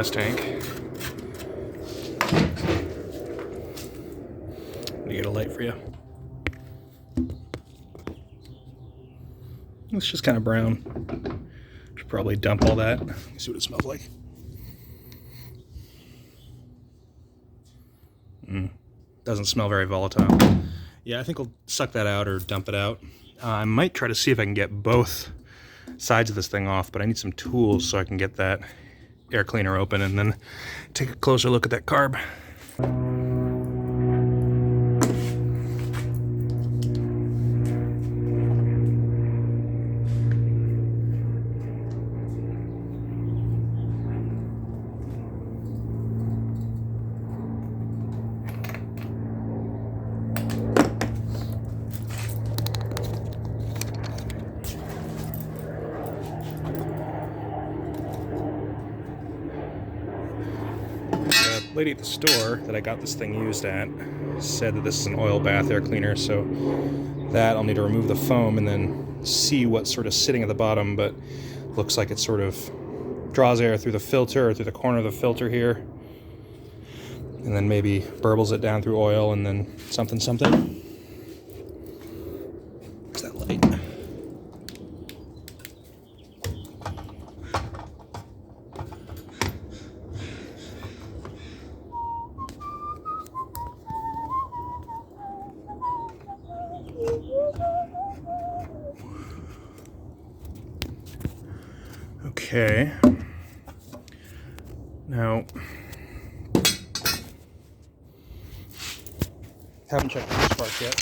gas tank. Let me get a light for you. It's just kind of brown. Should probably dump all that. Let me see what it smells like. Doesn't smell very volatile. Yeah, I think I'll suck that out or dump it out. I might try to see if I can get both sides of this thing off, but I need some tools so I can get that air cleaner open and then take a closer look at that carb. Lady at the store that I got this thing used at said that this is an oil bath air cleaner, so that I'll need to remove the foam and then see what's sort of sitting at the bottom, but looks like it sort of draws air through the filter or through the corner of the filter here, and then maybe burbles it down through oil and then something. Where's that light? Okay, now, haven't checked the spark yet.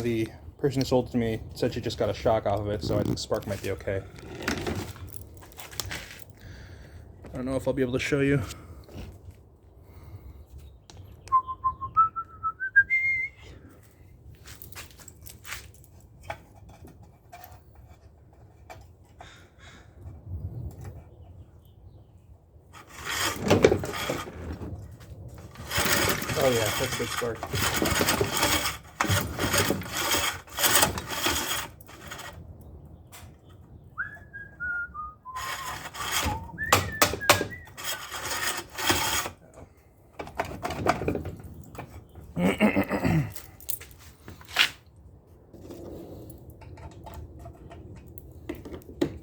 The person who sold it to me said she just got a shock off of it, so I think the spark might be okay. I don't know if I'll be able to show you. Oh yeah, that's a good spark.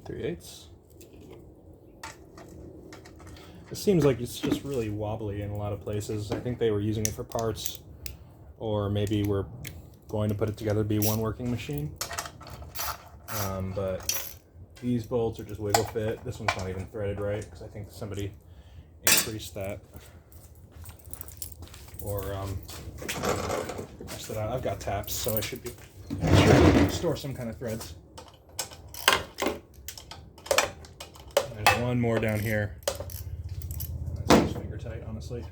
Three-eighths. It seems like it's just really wobbly in a lot of places. I think they were using it for parts, or maybe we're going to put it together to be one working machine. But these bolts are just wiggle fit. This one's not even threaded right because I think somebody increased that. Or messed it out. I've got taps, so I should store some kind of threads. There's one more down here. That's finger tight, honestly.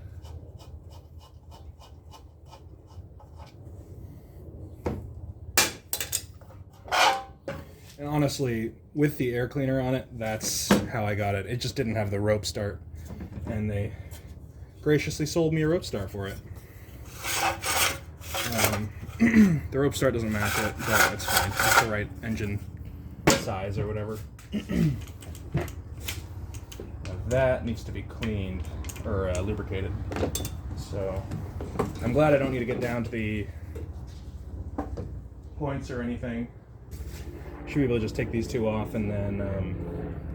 And honestly, with the air cleaner on it, that's how I got it. It just didn't have the rope start, and they graciously sold me a rope start for it. The rope start doesn't match it, but it's fine. It's the right engine size or whatever. That needs to be cleaned or lubricated. So I'm glad I don't need to get down to the points or anything. Should be able to just take these two off and then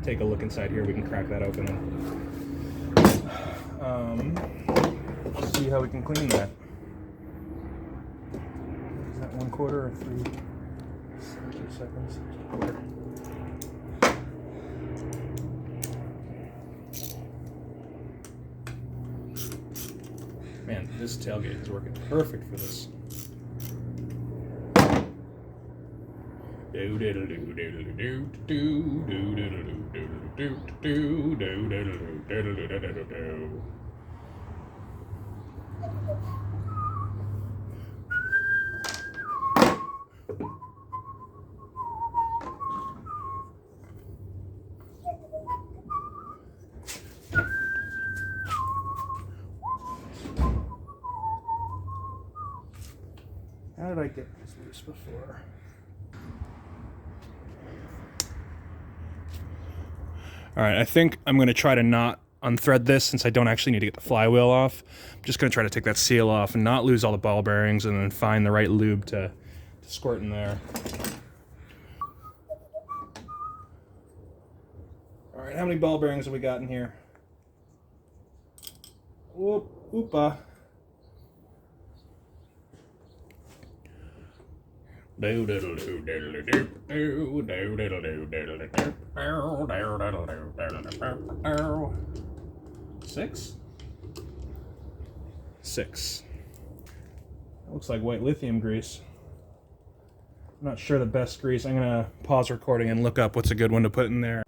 take a look inside here. We can crack that open and see how we can clean that. Is that 1/4 or 3 seconds? 1/4. Man, this tailgate is working perfect for this. How did I get this loose before? All right, I think I'm going to try to not unthread this since I don't actually need to get the flywheel off. I'm just going to try to take that seal off and not lose all the ball bearings, and then find the right lube to squirt in there. All right, how many ball bearings have we got in here? Whoop, oopa. Six. That looks like white lithium grease. I'm not sure the best grease. I'm gonna pause recording and look up what's a good one to put in there.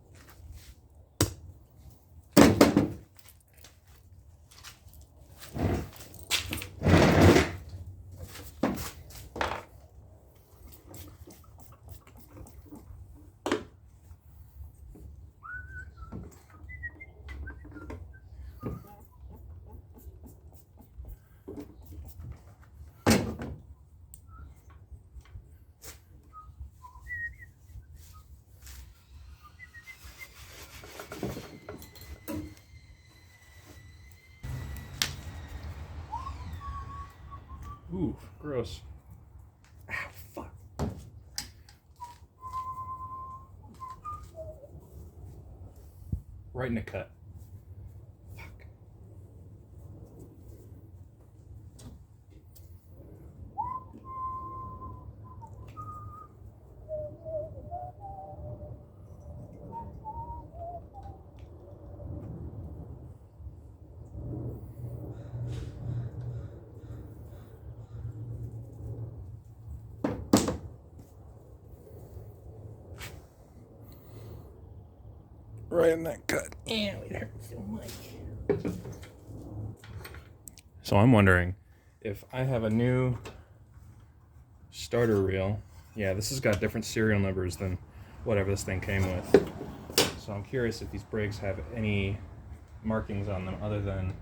Ooh, gross. Ow, fuck. Right in the cut. Fuck. Right in that cut. Ew, it hurts so much. So I'm wondering if I have a new starter reel. Yeah, this has got different serial numbers than whatever this thing came with. So I'm curious if these brakes have any markings on them other than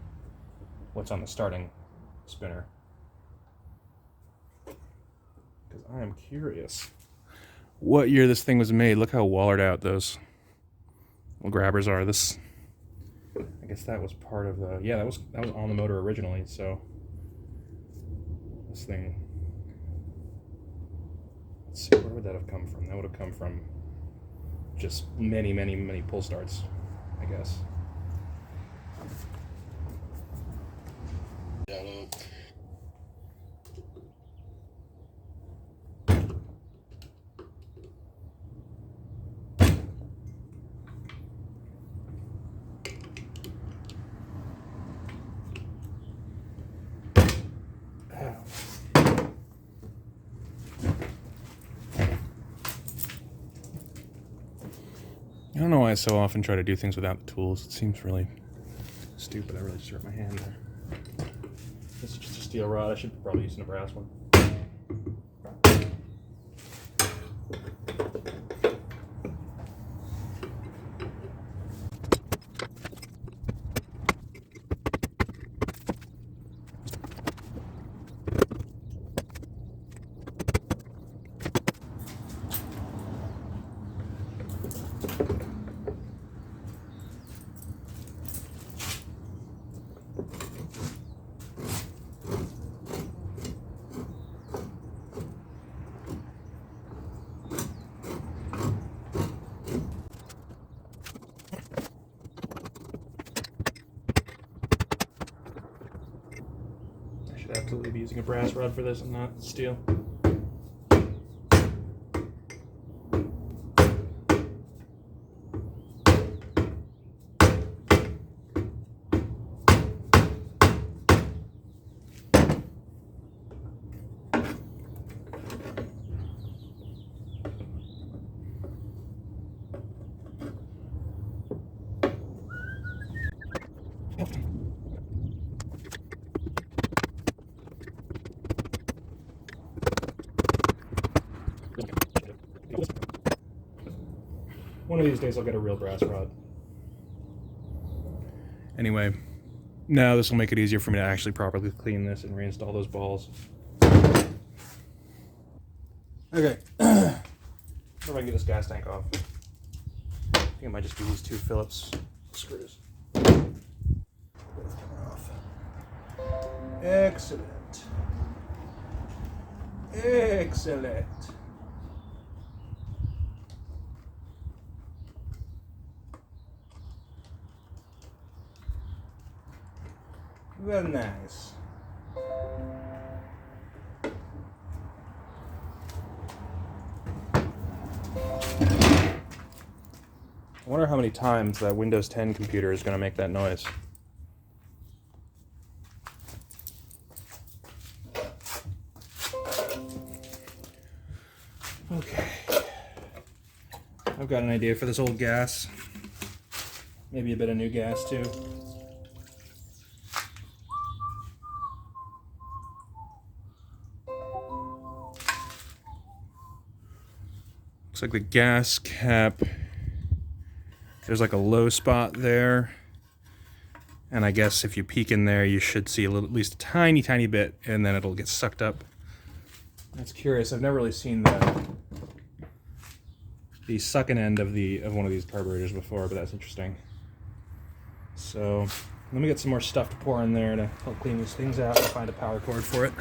what's on the starting spinner. Because I am curious what year this thing was made. Look how wallered out those grabbers are. This, I guess that was part of the, yeah, that was on the motor originally. So this thing, let's see, where would that have come from? That would have come from just many pull starts, I guess. I don't know why I so often try to do things without the tools. It seems really stupid. I really just hurt my hand there. This is just a steel rod. I should probably use a brass one. Should absolutely be using a brass rod for this and not steel. One of these days I'll get a real brass rod. Anyway, now this will make it easier for me to actually properly clean this and reinstall those balls. Okay, see if I can get this gas tank off. I think it might just be these two Phillips screws. Excellent. Excellent. Very nice. I wonder how many times that Windows 10 computer is going to make that noise. Okay. I've got an idea for this old gas. Maybe a bit of new gas too. Looks like the gas cap, there's like a low spot there. And I guess if you peek in there, you should see at least a tiny, tiny bit, and then it'll get sucked up. That's curious. I've never really seen the sucking end of one of these carburetors before, but that's interesting. So let me get some more stuff to pour in there to help clean these things out and find a power cord for it.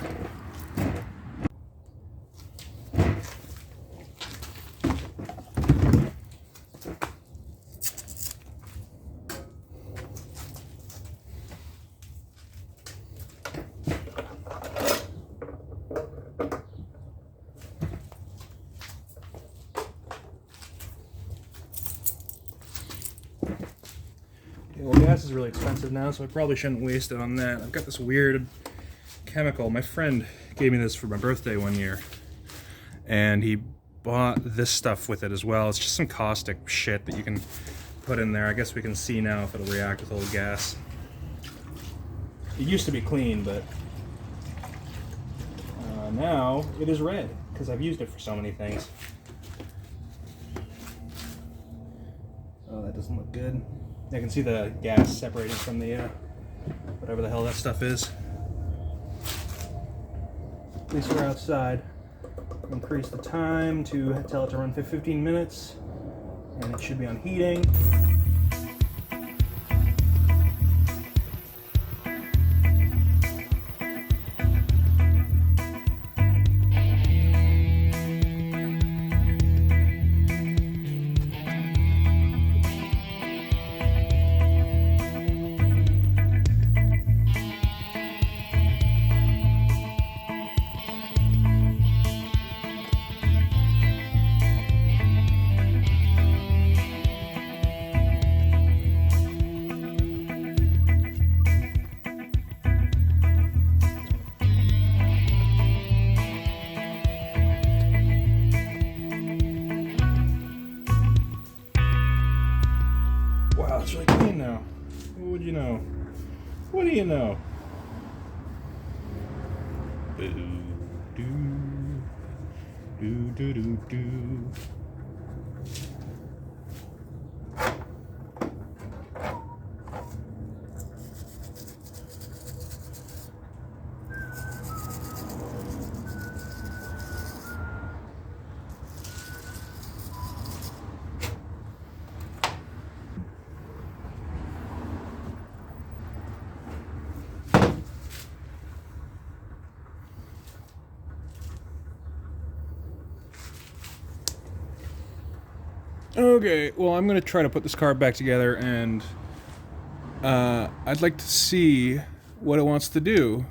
Well, gas is really expensive now, so I probably shouldn't waste it on that. I've got this weird chemical. My friend gave me this for my birthday one year, and he bought this stuff with it as well. It's just some caustic shit that you can put in there. I guess we can see now if it'll react with old gas. It used to be clean, but now it is red, because I've used it for so many things. Oh, that doesn't look good. I can see the gas separating from the whatever the hell that stuff is. At least we're outside. Increase the time to tell it to run for 15 minutes, and it should be on heating. Wow, it's really clean now. What would you know? What do you know? Do. Okay, well, I'm going to try to put this car back together, and I'd like to see what it wants to do.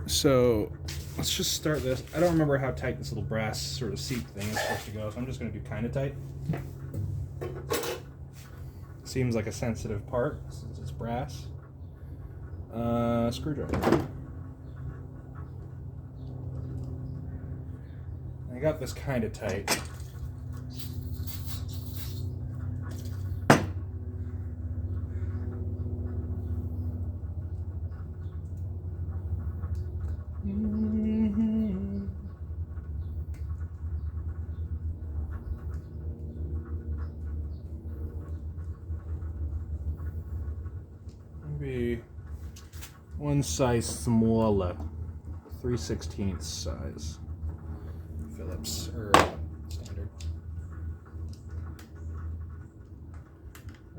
So let's just start this. I don't remember how tight this little brass sort of seat thing is supposed to go, so I'm just going to do kind of tight. Seems like a sensitive part since it's brass. Screwdriver. I got this kind of tight. Maybe one size smaller, 3/16 size. Phillips or standard.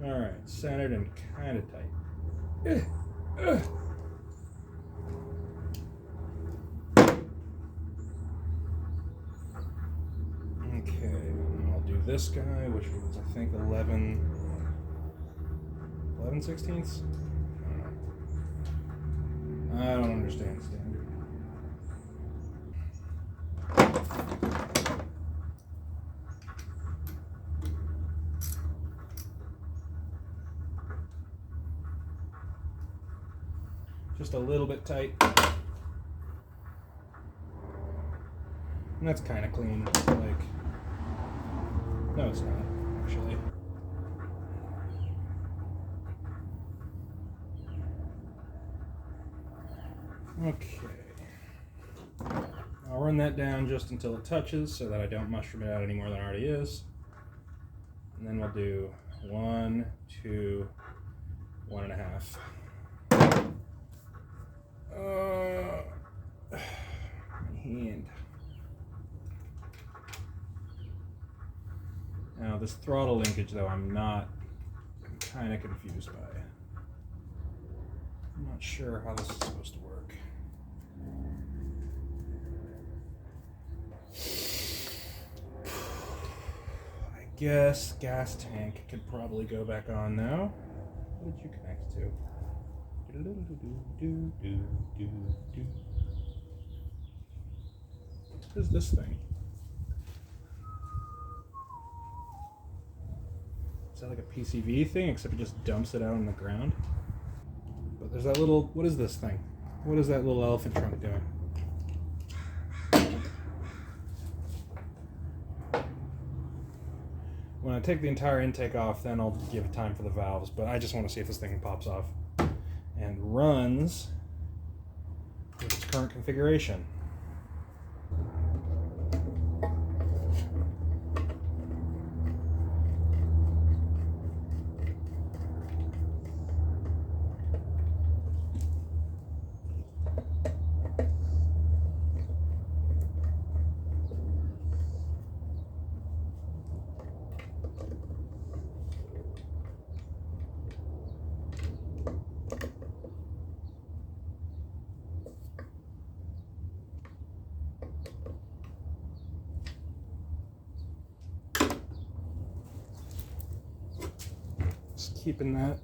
All right, centered and kind of tight. this guy, which was, I think, 11/16ths? I don't understand standard. Just a little bit tight. And that's kind of clean. Like, no, it's not, actually. Okay. I'll run that down just until it touches so that I don't mushroom it out any more than it already is. And then we'll do 1, 2, 1.5. My hand. Now this throttle linkage though, I'm kind of confused by. I'm not sure how this is supposed to work. I guess gas tank could probably go back on now. What did you connect to? What is this thing? Is that like a PCV thing, except it just dumps it out on the ground? But there's that little, what is this thing? What is that little elephant trunk doing? When I take the entire intake off, then I'll give time for the valves, but I just want to see if this thing pops off and runs with its current configuration. Keeping that.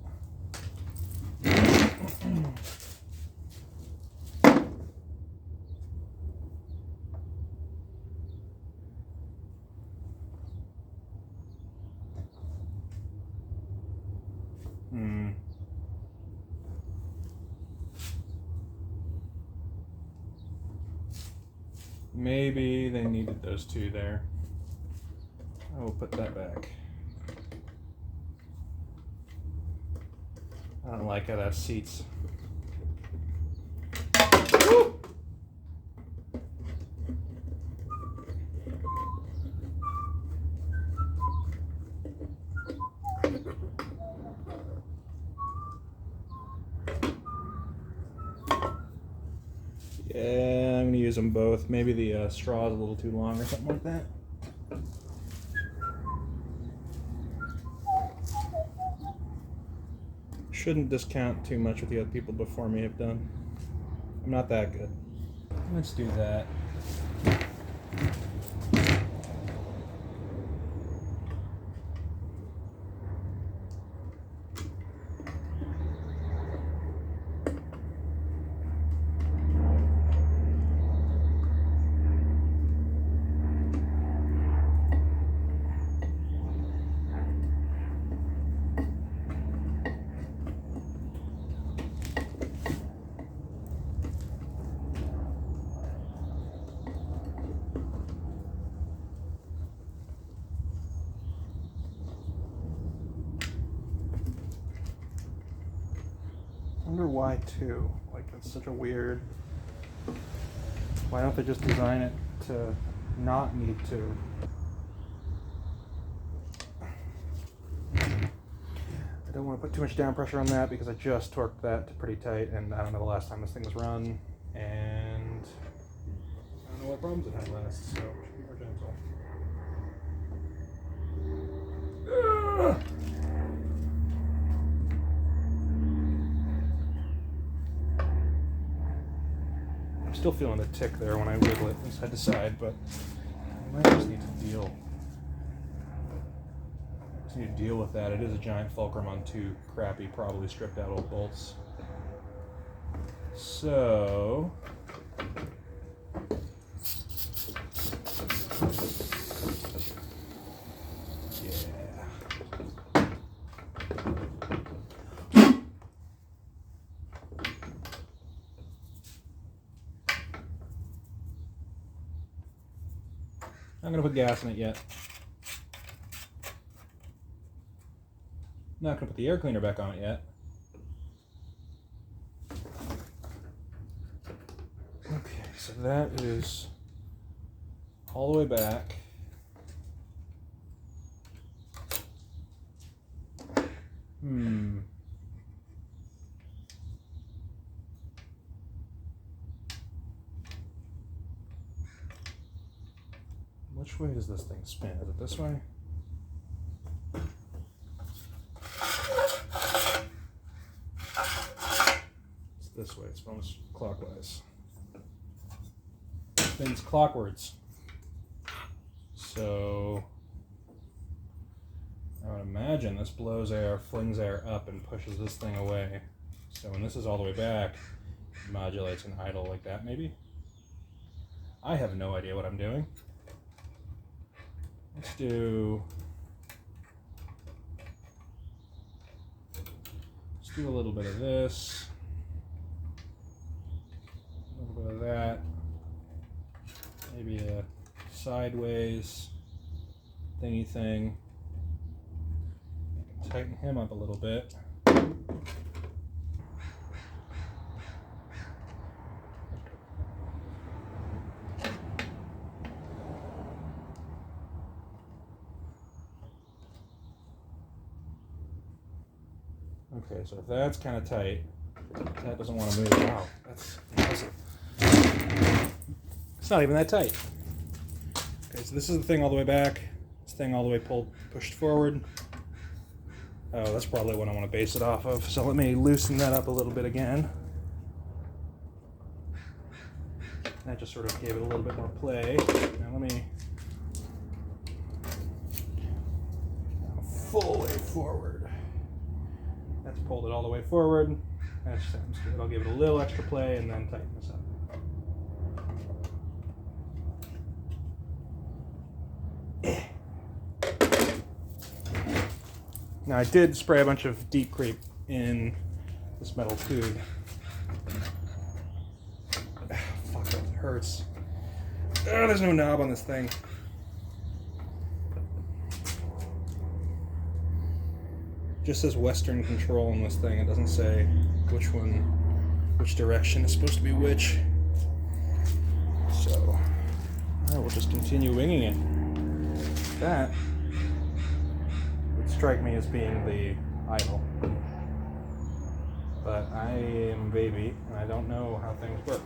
Maybe they needed those two there. I will put that back. I don't like how that seats. Woo! Yeah, I'm gonna use them both. Maybe the straw is a little too long or something like that. Shouldn't discount too much what the other people before me have done. I'm not that good. Let's do that. I wonder why two? Like, it's such a weird... Why don't they just design it to not need two? I don't want to put too much down pressure on that because I just torqued that to pretty tight, and I don't know the last time this thing was run, and I don't know what problems it had last, so it should be more gentle. I'm still feeling the tick there when I wiggle it side to side, but I might just need to feel Just need to deal with that. It is a giant fulcrum on two crappy, probably stripped out old bolts. So I'm going to put gas in it yet. Not going to put the air cleaner back on it yet. Okay, so that is all the way back. Which way does this thing spin? Is it this way? It's this way. It spins clockwise. It spins clockwards. So I would imagine this blows air, flings air up, and pushes this thing away. So when this is all the way back, it modulates an idle like that, maybe? I have no idea what I'm doing. Let's do a little bit of this, a little bit of that, maybe a sideways thingy thing. I can tighten him up a little bit. Okay, so if that's kind of tight, that doesn't want to move. Wow, that's impressive. It's not even that tight. Okay, so this is the thing all the way back. This thing all the way pushed forward. Oh, that's probably what I want to base it off of. So let me loosen that up a little bit again. That just sort of gave it a little bit more play. Now let me full way forward. That's pulled it all the way forward. That sounds good. I'll give it a little extra play and then tighten this up. Now I did spray a bunch of deep creep in this metal tube. Fuck, that hurts. Oh, there's no knob on this thing. Just says Western control on this thing. It doesn't say which direction is supposed to be which. So I will just continue winging it. That would strike me as being the idle. But I am a baby and I don't know how things work.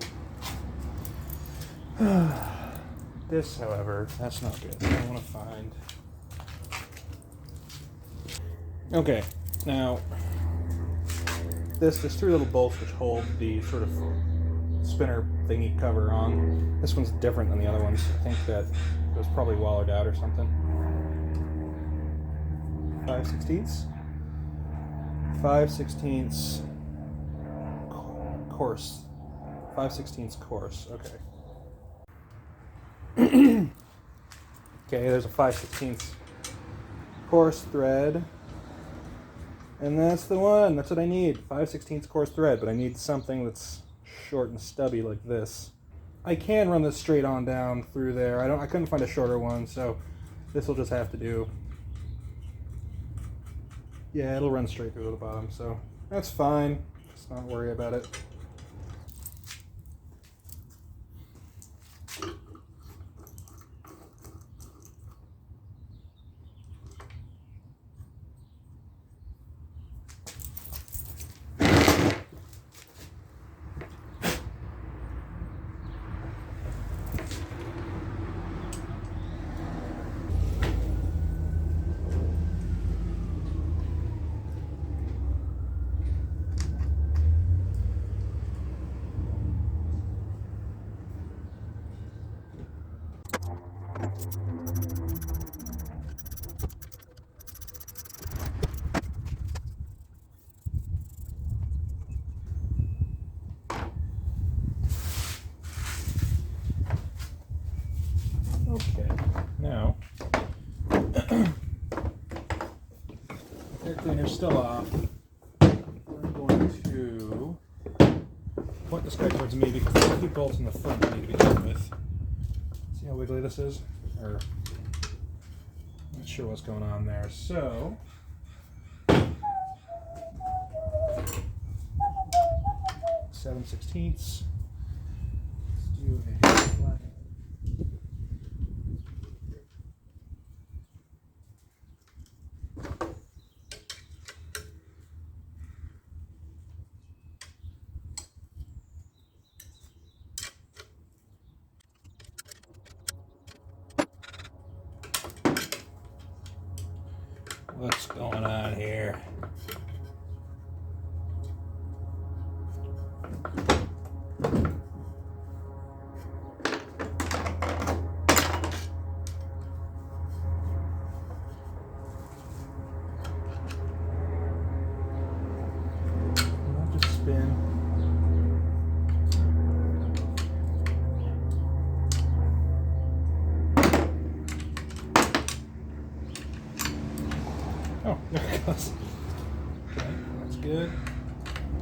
This, however, that's not good. I want to find... Okay, now there's three little bolts which hold the sort of spinner thingy cover on. This one's different than the other ones. I think that it was probably wallered out or something. 5/16? 5/16 coarse. 5/16 coarse, okay. Okay, there's a 5/16 coarse thread. And that's the one. That's what I need. 5/16 coarse thread, but I need something that's short and stubby like this. I can run this straight on down through there. I couldn't find a shorter one, so this will just have to do. Yeah, it'll run straight through to the bottom, so that's fine. Let's not worry about it. still off, I'm going to point this guy towards me because there's a few bolts in the front that need to be dealt with. See how wiggly this is? Or, not sure what's going on there. So, 7/16. Let's do a flat. What's going on here? I'll just spin. Oh, there it goes. Okay, that's good.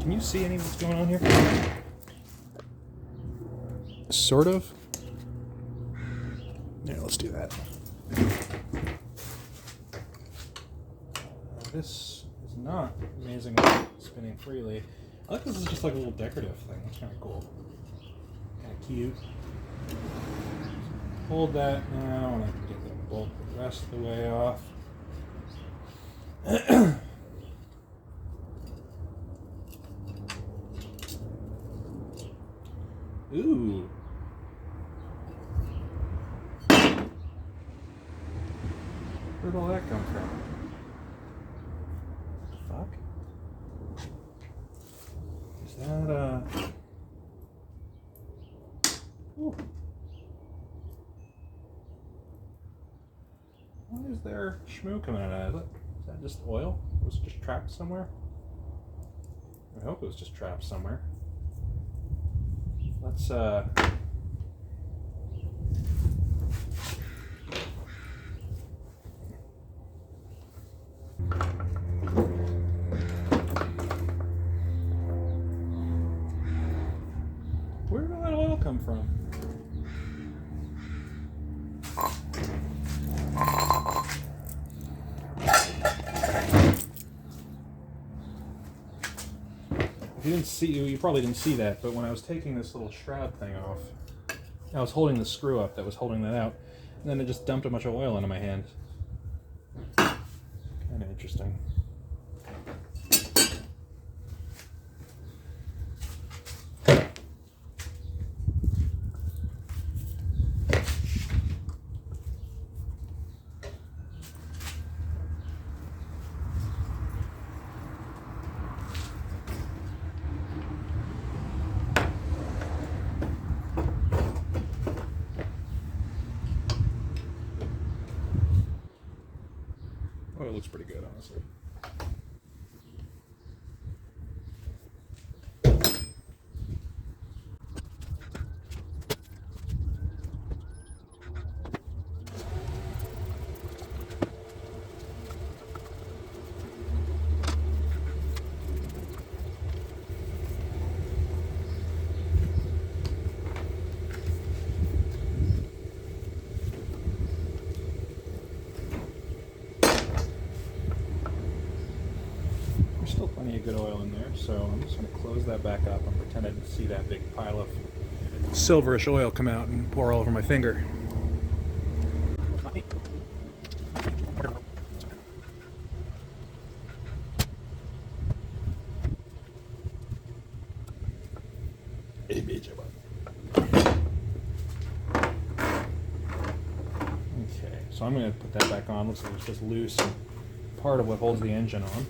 Can you see any of what's going on here? Sort of. Yeah, let's do that. This is not amazingly spinning freely. I like this is just like a little decorative thing. That's kind of cool. Kind of cute. Hold that now, and I can get the bolt the rest of the way off. Ooh. Where'd all that come from? Fuck? Is that Ooh. Why is there schmoo coming out of it? Is that just oil? Was it just trapped somewhere? I hope it was just trapped somewhere. Let's where did all that oil come from? If you didn't see, you probably didn't see that, but when I was taking this little shroud thing off, I was holding the screw up that was holding that out, and then it just dumped a bunch of oil into my hand. Kind of interesting. Oh, it looks pretty good, honestly. Still plenty of good oil in there, so I'm just going to close that back up and pretend I didn't see that big pile of silverish oil come out and pour all over my finger. Okay, so I'm going to put that back on. Looks like it's just loose and part of what holds the engine on.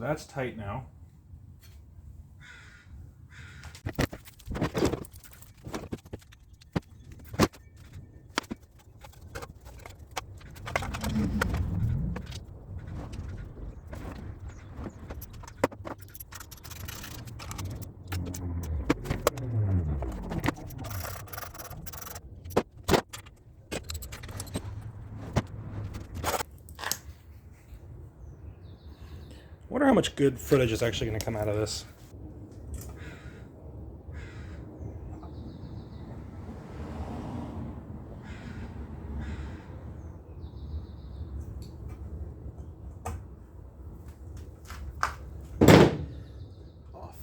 that's tight now. I wonder how much good footage is actually going to come out of this. Off.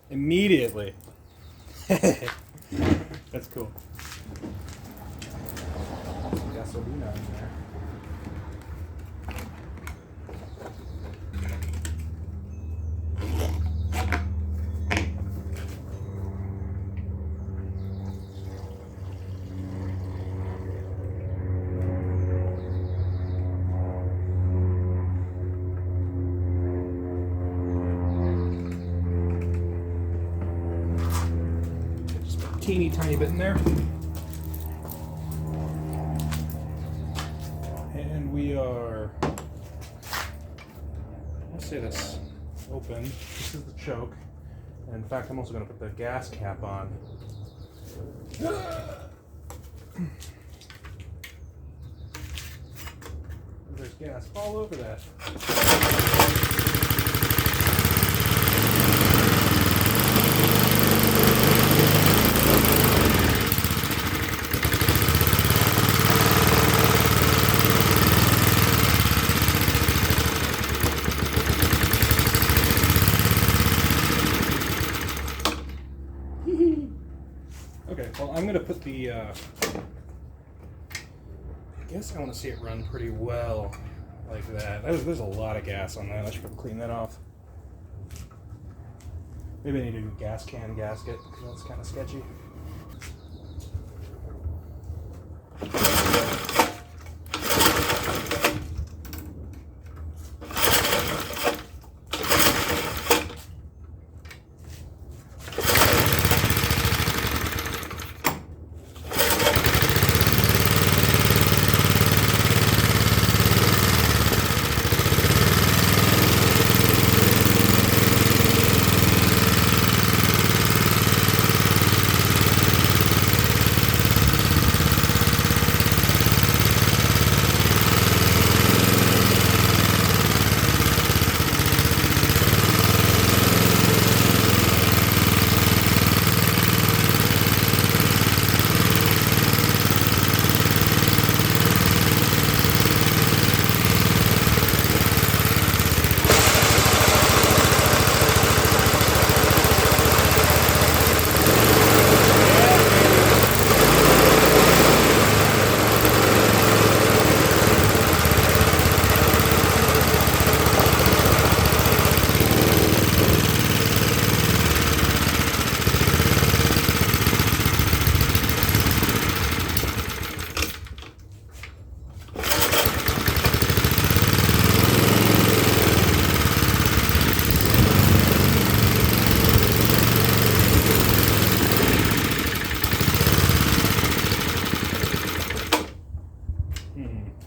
Immediately. That's cool. Gasolina in there. Teeny tiny bit in there. And we are, let's say this open. This is the choke. And in fact, I'm also going to put the gas cap on. There's gas all over that. Okay, well, I'm going to put the, I guess I want to see it run pretty well like that. There's a lot of gas on that. I should clean that off. Maybe I need a new gas can gasket, because that's kind of sketchy.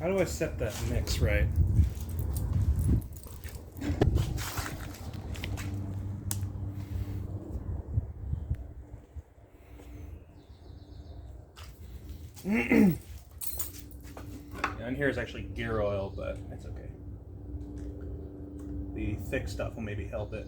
How do I set that mix right? And here is actually gear oil, but it's okay. The thick stuff will maybe help it.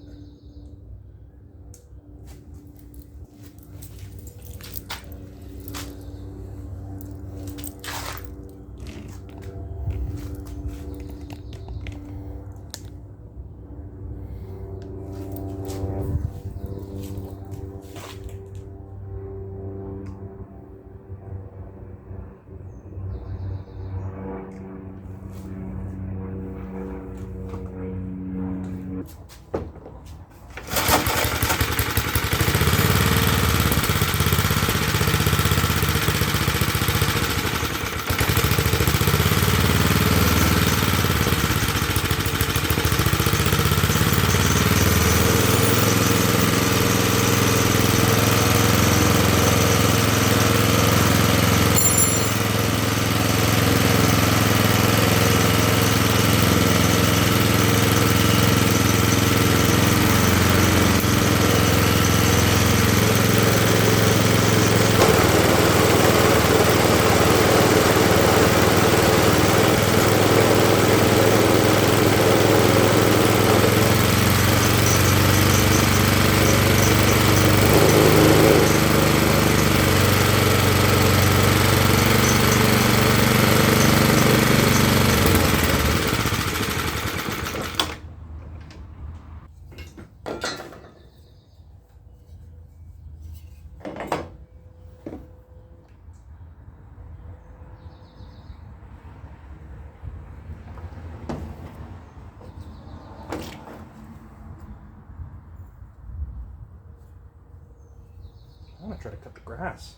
I'm gonna try to cut the grass.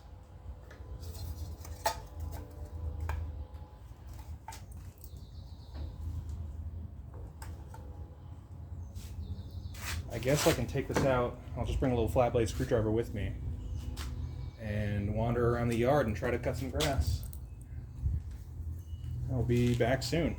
I guess I can take this out. I'll just bring a little flat blade screwdriver with me and wander around the yard and try to cut some grass. I'll be back soon.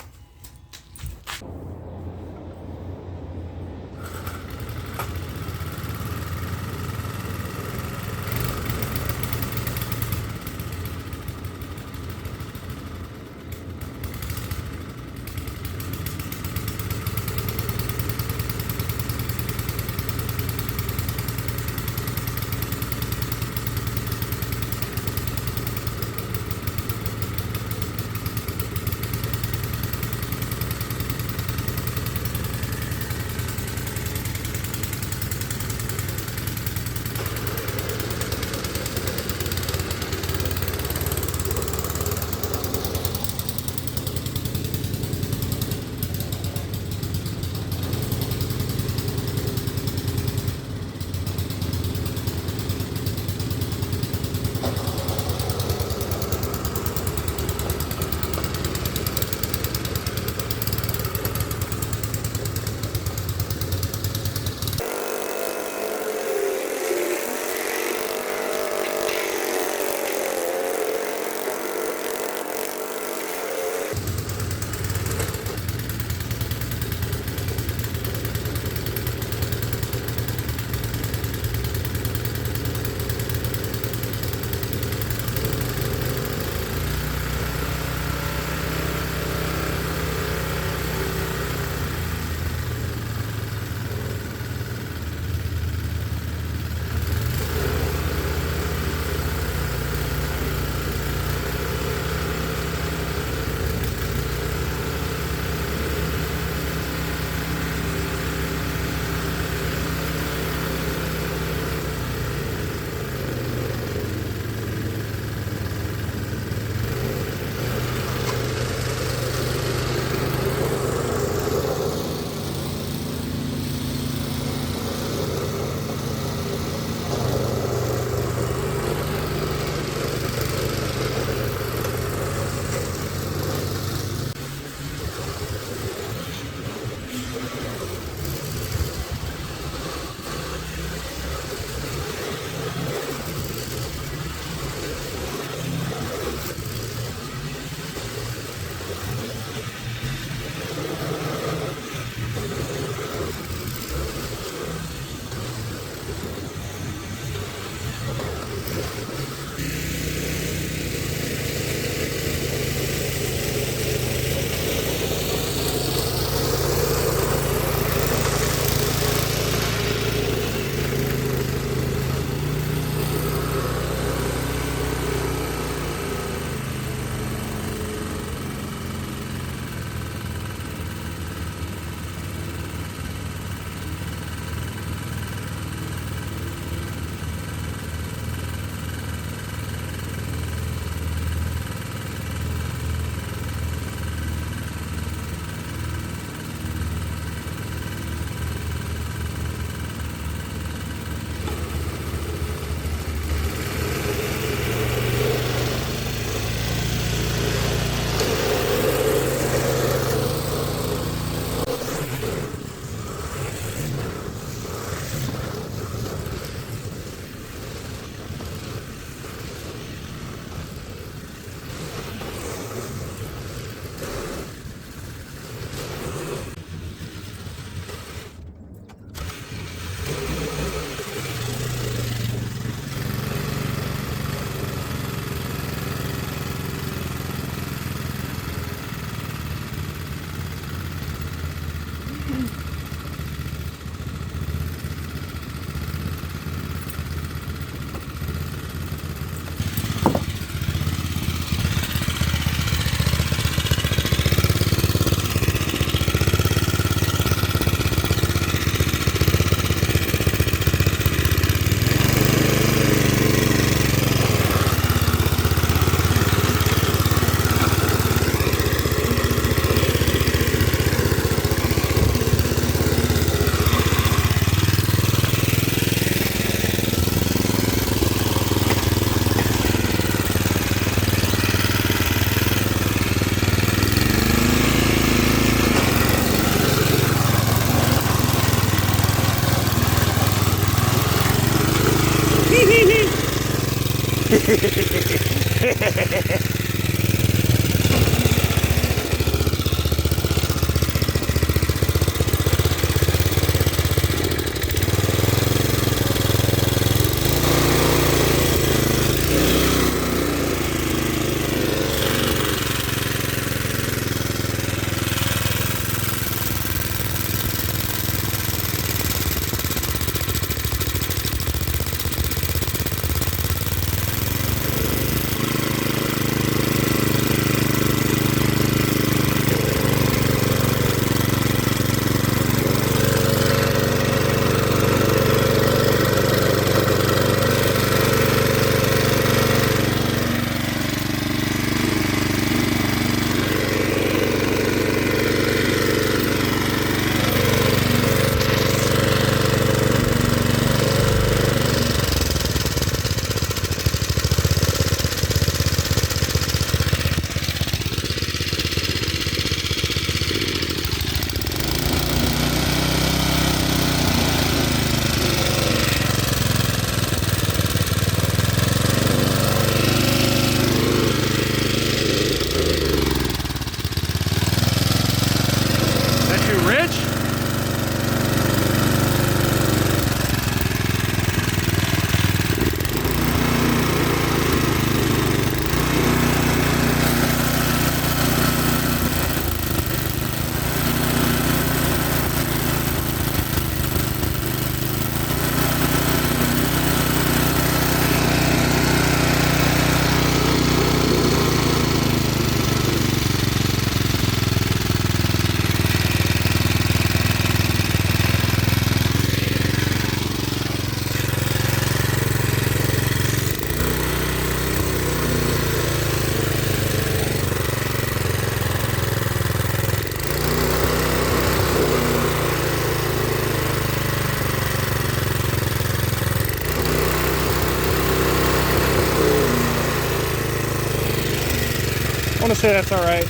I want to say that's all right.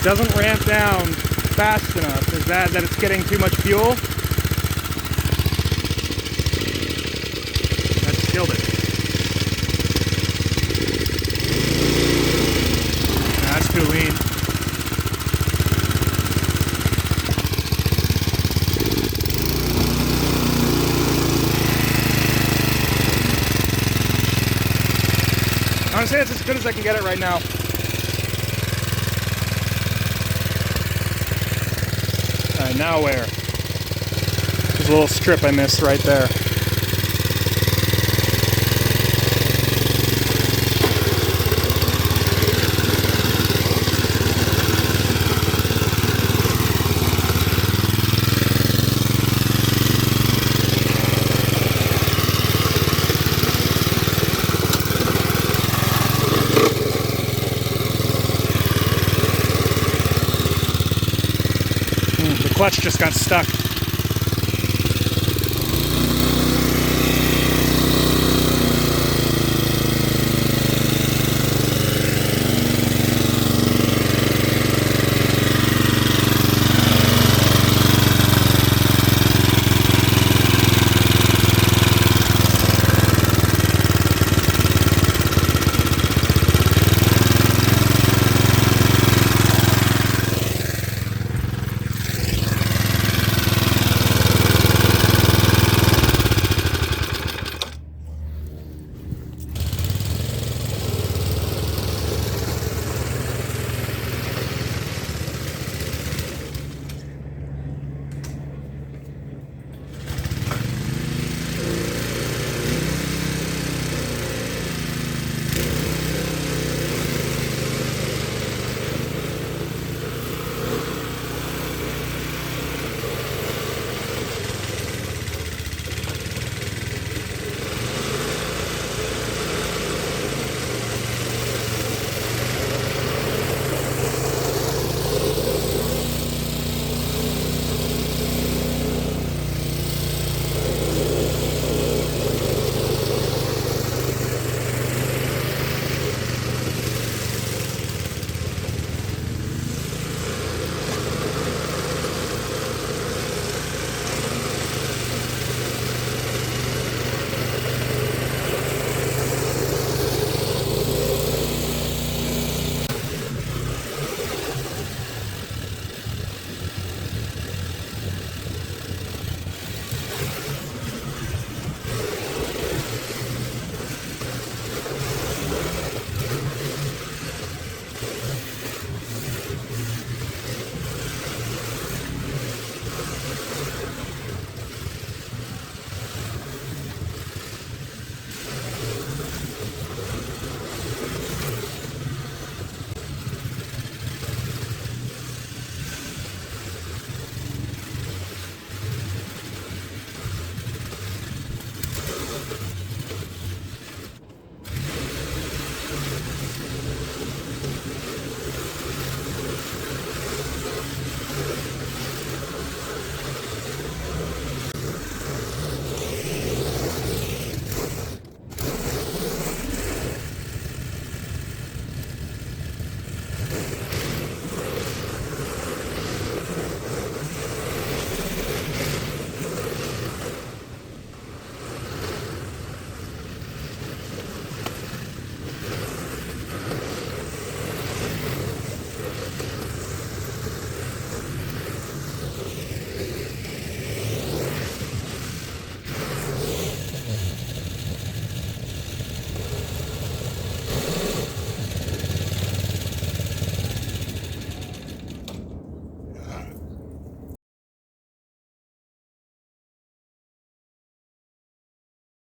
Doesn't ramp down fast enough. Is that it's getting too much fuel? That's killed it. That's too lean. I want to say it's as good as I can get it right now. Alright, now where? There's a little strip I missed right there. The clutch just got stuck.